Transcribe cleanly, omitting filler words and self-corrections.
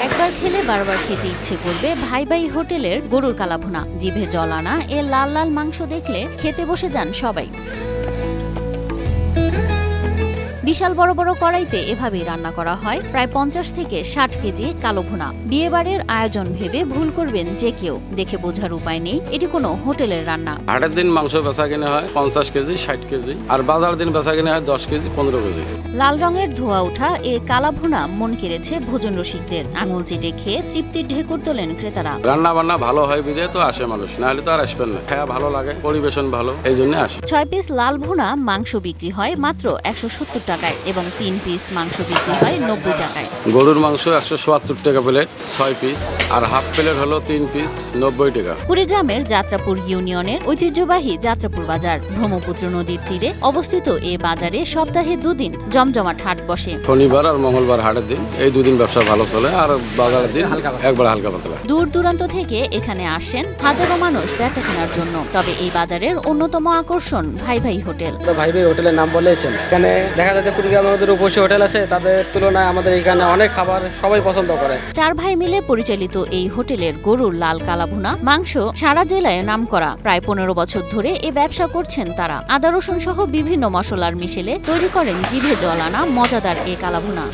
একবার খেলে বারবার খেতে ইচ্ছে করবে ভাই ভাই হোটেলের গরুর কালাভুনা। জিভে জল আনা এ লাল লাল মাংস দেখলে খেতে বসে যান সবাই। বিশাল বড় বড় কড়াইতে এভাবেই রান্না করা হয় প্রায় 50 থেকে 60 কেজি কালোভুনা। বিয়েবাড়ির আয়োজন ভেবে ভুল করবেন যে কেউ, দেখে বোঝার উপায় নেই এটি কোনো হোটেলের রান্না। হাটের দিন মাংস বেচা কিনে হয় 50 কেজি 60 কেজি, আর বাজার দিন বেচা কিনে হয় 10 কেজি 15 কেজি। লাল রঙের ধোয়া ওঠা এ কালাভুনা মন কেড়েছে ভোজন রসিকদের। আঙুল চেটে খেয়ে তৃপ্তির ঢেকুর তোলেন ক্রেতারা। রান্না বান্না ভালো হয় বিধে তো আসে মানুষ, না হলে তো আর আসবেন না। খাওয়া ভালো লাগে, পরিবেশন ভালো, এই জন্য আসে। 6 পিস লাল ভুনা মাংস বিক্রি হয় মাত্র 170 টাকায় এবং 3 পিস মাংস বিক্রি হয় 90 টাকায়। গরুর মাংস 170 টাকা প্লেট 6 পিস, আর হাফ প্লেট হলো 3 পিস 90 টাকা। কুড়িগ্রামের যাত্রাপুর ইউনিয়নের ঐতিহ্যবাহী যাত্রাপুর বাজার ব্রহ্মপুত্র নদীর তীরে অবস্থিত এ বাজারে সপ্তাহে 2 দিন জমজমাট হাট বসে। শনিবার আর মঙ্গলবার হাটের দিন, এই দুদিন ব্যবসা ভালো চলে, আর বাজারের দিন একবার হালকা পাতলা। দূর দূরান্ত থেকে এখানে আসেন হাজারো মানুষ বেচা কেনার জন্য। তবে এই বাজারের অন্যতম আকর্ষণ ভাই ভাই হোটেল। ভাই ভাই হোটেলের নাম বলেছেন, এখানে দেখা যাচ্ছে কুড়িগ্রামের মধ্যে রূপসী হোটেল আছে, তাদের তুলনায় আমাদের এখানে অনেক খাবার সবাই পছন্দ করে। 4 ভাই মিলে পরিচালিত এই হোটেলের গরুর লাল কালাভুনা মাংস সারা জেলায় নামকরা। প্রায় 15 বছর ধরে এ ব্যবসা করছেন তারা। আদা রসুন সহ বিভিন্ন মশলার মিশেলে তৈরি করেন জিভে জল আনা মজাদার এ কালাভুনা।